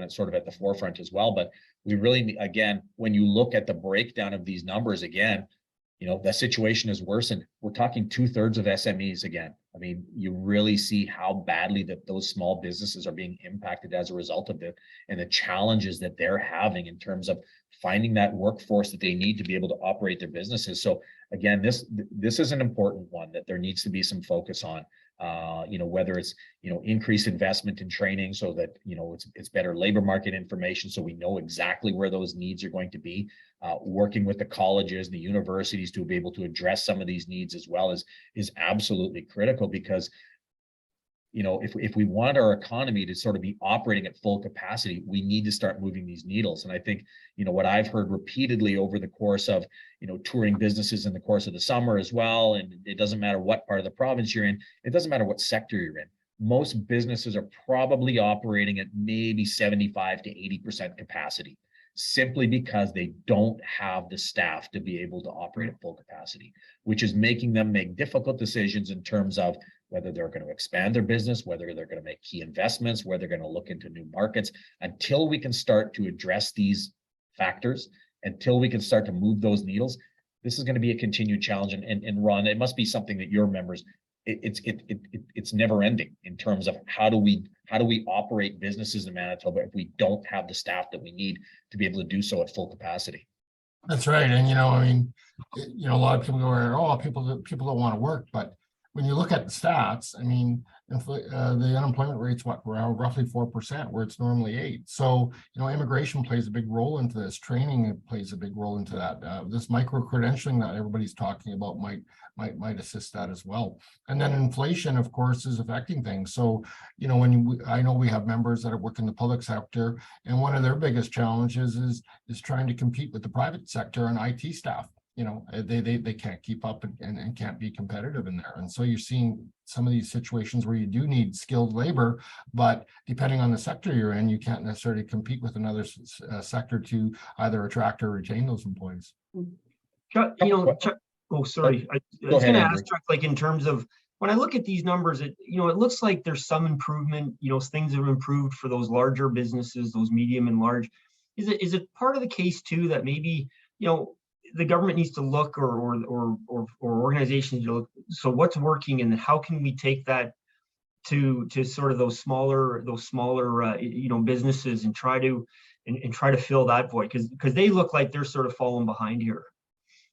sort of at the forefront as well. But we really, again, when you look at the breakdown of these numbers, again, the situation is worsened. We're talking 2/3 of SMEs again. I mean, you really see how badly that those small businesses are being impacted as a result of it, and the challenges that they're having in terms of finding that workforce that they need to be able to operate their businesses. So again, this is an important one that there needs to be some focus on. Whether it's increased investment in training so that it's better labor market information, so we know exactly where those needs are going to be. Working with the colleges, the universities to be able to address some of these needs as well is absolutely critical, because if we want our economy to sort of be operating at full capacity, we need to start moving these needles. And I think what I've heard repeatedly over the course of touring businesses in the course of the summer as well, and it doesn't matter what part of the province you're in, it doesn't matter what sector you're in, most businesses are probably operating at maybe 75 to 80% capacity, simply because they don't have the staff to be able to operate at full capacity, which is making them make difficult decisions in terms of whether they're going to expand their business, whether they're going to make key investments, whether they're going to look into new markets. Until we can start to address these factors, until we can start to move those needles, this is going to be a continued challenge. And Ron, it must be something that your members, it's never ending in terms of how do we operate businesses in Manitoba if we don't have the staff that we need to be able to do so at full capacity. That's right. And a lot of people go, oh, people don't want to work, but when you look at the stats, I mean, the unemployment rate's roughly 4%, where it's normally 8%. So, immigration plays a big role into this. Training plays a big role into that. This micro-credentialing that everybody's talking about might assist that as well. And then inflation, of course, is affecting things. So, I know we have members that work in the public sector, and one of their biggest challenges is trying to compete with the private sector and IT staff. They can't keep up and can't be competitive in there. And so you're seeing some of these situations where you do need skilled labor, but depending on the sector you're in, you can't necessarily compete with another sector to either attract or retain those employees. Chuck, oh, sorry. I was going to ask Chuck, like, in terms of when I look at these numbers, it looks like there's some improvement, things have improved for those larger businesses, those medium and large. Is it part of the case too that maybe, the government needs to look, or organizations to look, so what's working and how can we take that to sort of those smaller businesses and try to fill that void, because they look like they're sort of falling behind here.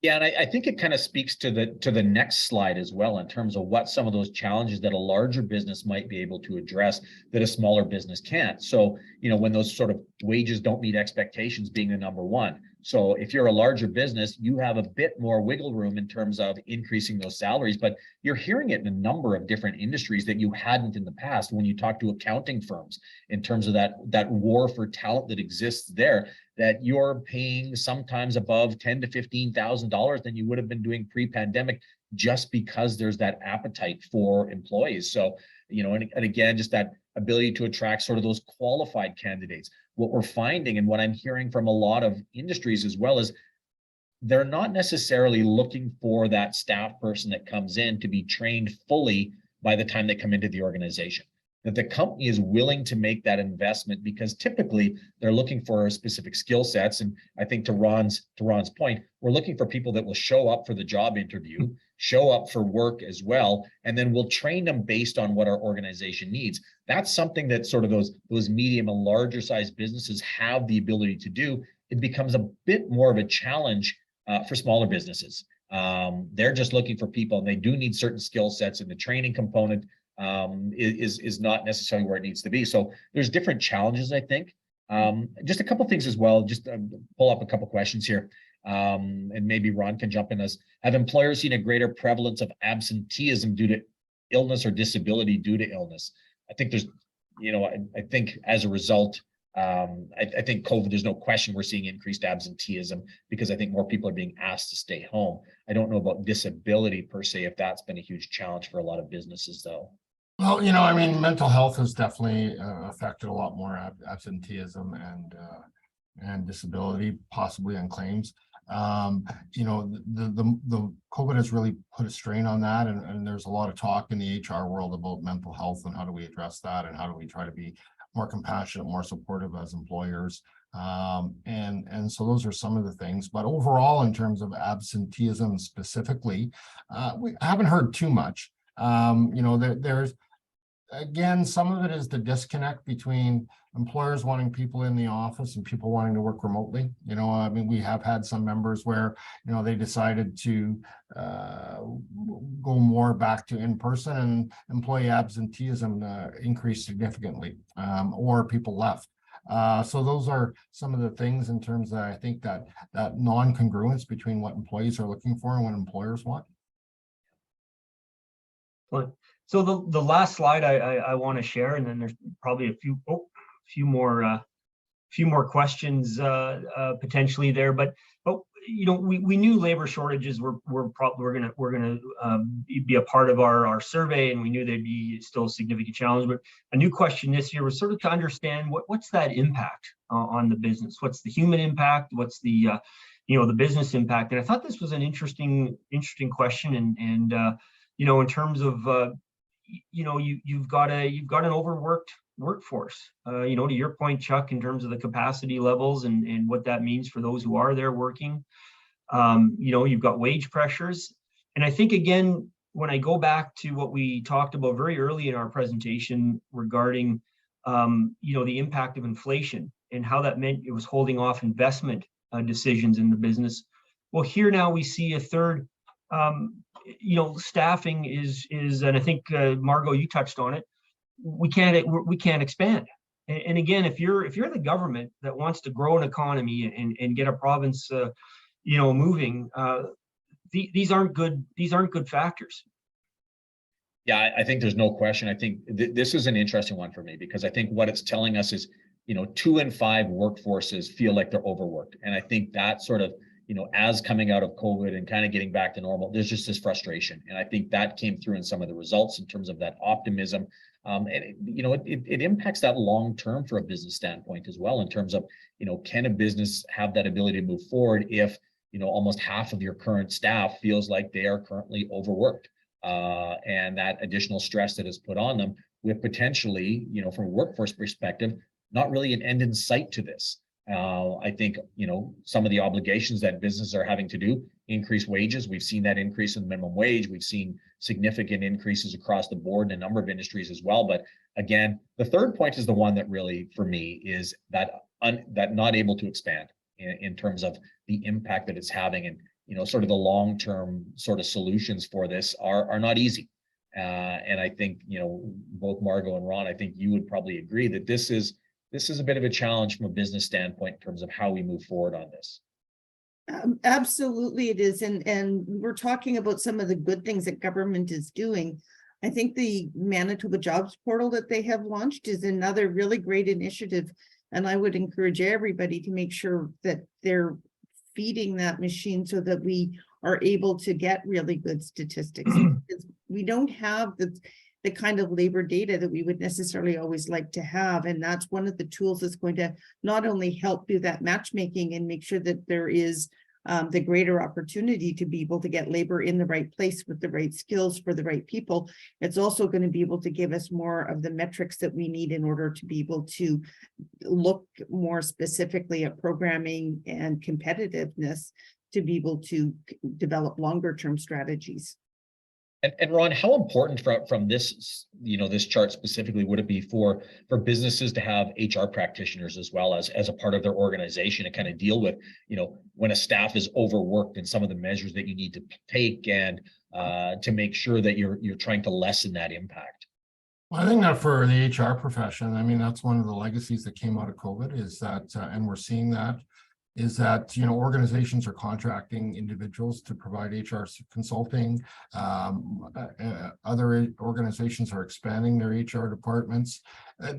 Yeah, and I think it kind of speaks to the next slide as well, in terms of what some of those challenges that a larger business might be able to address that a smaller business can't. So, when those sort of wages don't meet expectations being the number one. So if you're a larger business, you have a bit more wiggle room in terms of increasing those salaries, but you're hearing it in a number of different industries that you hadn't in the past. When you talk to accounting firms, in terms of that war for talent that exists there, that you're paying sometimes above $10,000 to $15,000 than you would have been doing pre-pandemic, just because there's that appetite for employees. So, and again, just that ability to attract sort of those qualified candidates. What we're finding, and what I'm hearing from a lot of industries as well, is they're not necessarily looking for that staff person that comes in to be trained fully by the time they come into the organization. That the company is willing to make that investment because typically they're looking for specific skill sets. And I think to Ron's point, we're looking for people that will show up for the job interview, show up for work as well, and then we'll train them based on what our organization needs. That's something that sort of those medium and larger sized businesses have the ability to do. It becomes a bit more of a challenge for smaller businesses. They're just looking for people, and they do need certain skill sets, and the training component is not necessarily where it needs to be. So there's different challenges, I think. Just a couple things as well, just pull up a couple questions here. And maybe Ron can jump in. Have employers seen a greater prevalence of absenteeism due to illness or disability due to illness? I think there's, I think as a result, I think COVID, there's no question we're seeing increased absenteeism because I think more people are being asked to stay home. I don't know about disability per se, if that's been a huge challenge for a lot of businesses though. Well, mental health has definitely affected a lot more absenteeism and disability, possibly on claims. The COVID has really put a strain on that, and there's a lot of talk in the HR world about mental health and how do we address that, and how do we try to be more compassionate, more supportive as employers. And so those are some of the things. But overall, in terms of absenteeism specifically, we haven't heard too much. There's, again, some of it is the disconnect between employers wanting people in the office and people wanting to work remotely. We have had some members where, they decided to go more back to in person, and employee absenteeism increased significantly, or people left. So those are some of the things in terms of, I think, that non-congruence between what employees are looking for and what employers want. So the last slide I want to share, and then there's probably a few more questions potentially there, but we knew labor shortages were gonna be a part of our survey, and we knew they'd be still a significant challenge. But a new question this year was sort of to understand what's that impact on the business? What's the human impact? What's the the business impact? And I thought this was an interesting question, and in terms of you've got an overworked workforce. To your point, Chuck, in terms of the capacity levels and what that means for those who are there working. You've got wage pressures. And I think, again, when I go back to what we talked about very early in our presentation regarding the impact of inflation and how that meant it was holding off investment decisions in the business. Well, here now we see a third. Staffing is, and I think Margot, you touched on it. We can't expand. And again, if you're the government that wants to grow an economy and get a province, moving, these aren't good factors. Yeah, I think there's no question. I think this is an interesting one for me, because I think what it's telling us is, 2 in 5 workforces feel like they're overworked. And I think that sort of, as coming out of COVID and kind of getting back to normal, there's just this frustration. And I think that came through in some of the results in terms of that optimism. And it impacts that long term for a business standpoint as well, in terms of, can a business have that ability to move forward if, almost half of your current staff feels like they are currently overworked, and that additional stress that is put on them with potentially, from a workforce perspective, not really an end in sight to this. I think, some of the obligations that businesses are having to do, increase wages. We've seen that increase in the minimum wage. We've seen significant increases across the board in a number of industries as well. But again, the third point is the one that really, for me, is that not able to expand in terms of the impact that it's having. And, sort of the long-term sort of solutions for this are not easy. And I think, both Margot and Ron, I think you would probably agree that this is a bit of a challenge from a business standpoint in terms of how we move forward on this. Absolutely it is. And we're talking about some of the good things that government is doing. I think the Manitoba Jobs Portal that they have launched is another really great initiative. And I would encourage everybody to make sure that they're feeding that machine so that we are able to get really good statistics. We don't have the kind of labor data that we would necessarily always like to have. And that's one of the tools that's going to not only help do that matchmaking and make sure that there is the greater opportunity to be able to get labor in the right place with the right skills for the right people. It's also going to be able to give us more of the metrics that we need in order to be able to look more specifically at programming and competitiveness to be able to develop longer term strategies. And Ron, how important from this, this chart specifically, would it be for businesses to have HR practitioners as well as a part of their organization to kind of deal with, when a staff is overworked and some of the measures that you need to take and to make sure that you're trying to lessen that impact? Well, I think that for the HR profession, I mean, that's one of the legacies that came out of COVID is that, and we're seeing that, is that, organizations are contracting individuals to provide HR consulting. Other organizations are expanding their HR departments.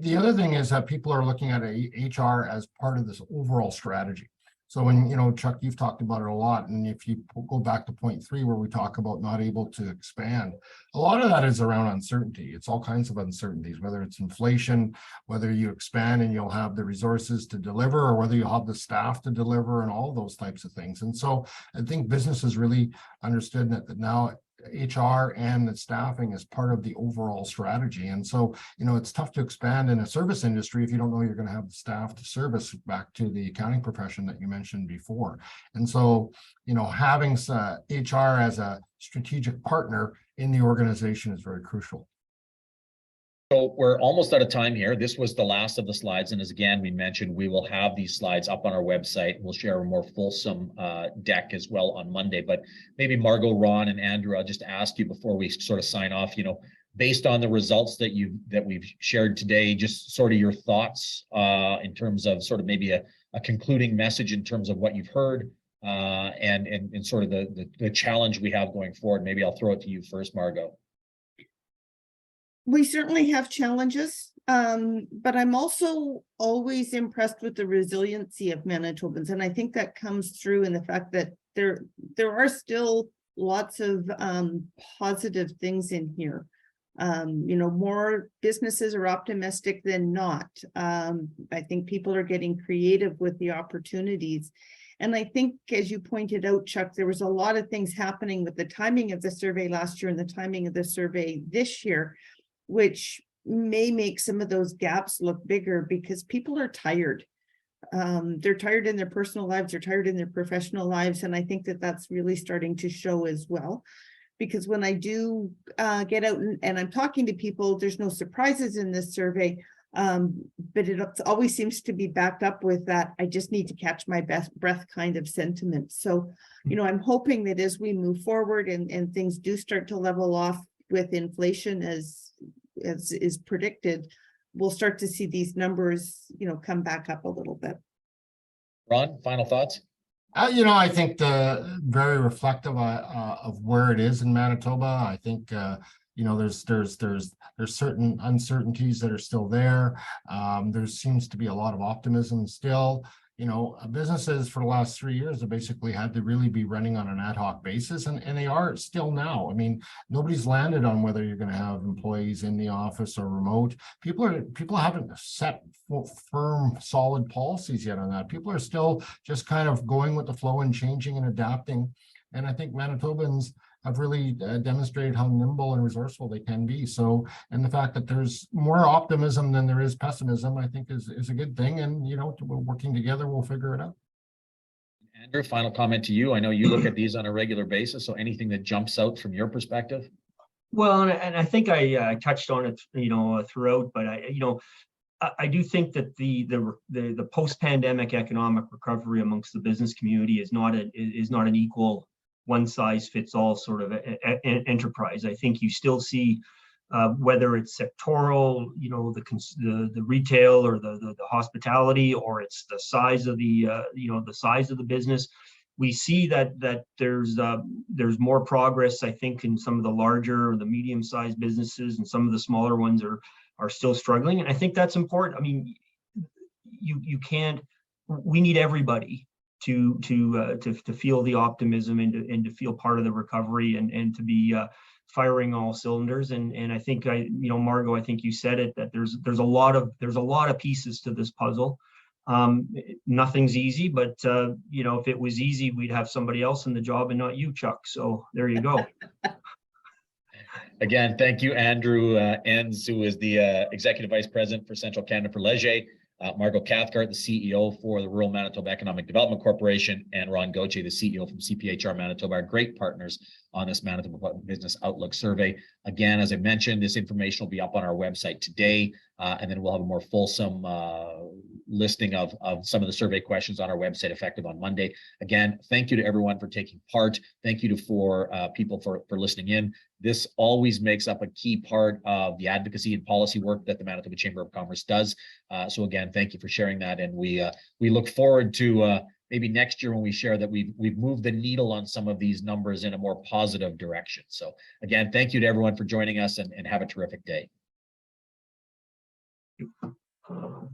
The other thing is that people are looking at HR as part of this overall strategy. So when, Chuck, you've talked about it a lot, and if you go back to point 3 where we talk about not able to expand, a lot of that is around uncertainty. It's all kinds of uncertainties, whether it's inflation, whether you expand and you'll have the resources to deliver, or whether you'll have the staff to deliver, and all those types of things. And so I think businesses really understood that now HR and the staffing is part of the overall strategy. And so, it's tough to expand in a service industry if you don't know you're going to have the staff to service, back to the accounting profession that you mentioned before. And so, having HR as a strategic partner in the organization is very crucial. So we're almost out of time here. This was the last of the slides. And as again, we mentioned, we will have these slides up on our website. We'll share a more fulsome deck as well on Monday. But maybe Margot, Ron, and Andrew, I'll just ask you before we sort of sign off, based on the results that we've shared today, just sort of your thoughts in terms of sort of maybe a concluding message in terms of what you've heard and sort of the challenge we have going forward. Maybe I'll throw it to you first, Margot. We certainly have challenges, but I'm also always impressed with the resiliency of Manitobans. And I think that comes through in the fact that there are still lots of positive things in here. More businesses are optimistic than not. I think people are getting creative with the opportunities. And I think, as you pointed out, Chuck, there was a lot of things happening with the timing of the survey last year and the timing of the survey this year, which may make some of those gaps look bigger because people are tired. They're tired in their personal lives, they're tired in their professional lives. And I think that that's really starting to show as well. Because when I do get out and I'm talking to people, there's no surprises in this survey, but it always seems to be backed up with that I just need to catch my breath kind of sentiment. So, I'm hoping that as we move forward and things do start to level off with inflation as is predicted, we'll start to see these numbers, come back up a little bit. Ron, final thoughts? I think very reflective of where it is in Manitoba. I think there's certain uncertainties that are still there. There seems to be a lot of optimism still. Businesses for the last 3 years have basically had to really be running on an ad hoc basis, and they are still now. I mean, nobody's landed on whether you're going to have employees in the office or remote. People haven't set firm, solid policies yet on that. People are still just kind of going with the flow and changing and adapting. And I think Manitobans have really demonstrated how nimble and resourceful they can be. So, and the fact that there's more optimism than there is pessimism, I think is a good thing. And, we're working together, we'll figure it out. Andrew, final comment to you. I know you look at these on a regular basis. So anything that jumps out from your perspective? Well, and I think I touched on it, throughout, but I do think that the post-pandemic economic recovery amongst the business community is not an equal one-size-fits-all sort of enterprise. I think you still see, whether it's sectoral, the retail or the hospitality, or it's the size of the the size of the business, we see that there's more progress, I think, in some of the larger or the medium-sized businesses, and some of the smaller ones are still struggling. And I think that's important. I mean, you can't. We need everybody to feel the optimism and to feel part of the recovery and to be firing all cylinders. And I think Margot, I think you said it, that there's a lot of pieces to this puzzle. Nothing's easy, but if it was easy, we'd have somebody else in the job and not you, Chuck. So there you go. Again, thank you, Andrew Enns, who is the Executive Vice President for Central Canada for Leger, Margot Cathcart, the CEO for the Rural Manitoba Economic Development Corporation, and Ron Gauthier, the CEO from CPHR Manitoba, are great partners on this Manitoba Business Outlook Survey. Again, as I mentioned, this information will be up on our website today, and then we'll have a more fulsome listing of some of the survey questions on our website effective on Monday. Again, thank you to everyone for taking part. Thank you for people for listening in. This always makes up a key part of the advocacy and policy work that the Manitoba Chamber of Commerce does. So again, thank you for sharing that. And we look forward to maybe next year when we share that we've moved the needle on some of these numbers in a more positive direction. So again, thank you to everyone for joining us, and have a terrific day. Thank you.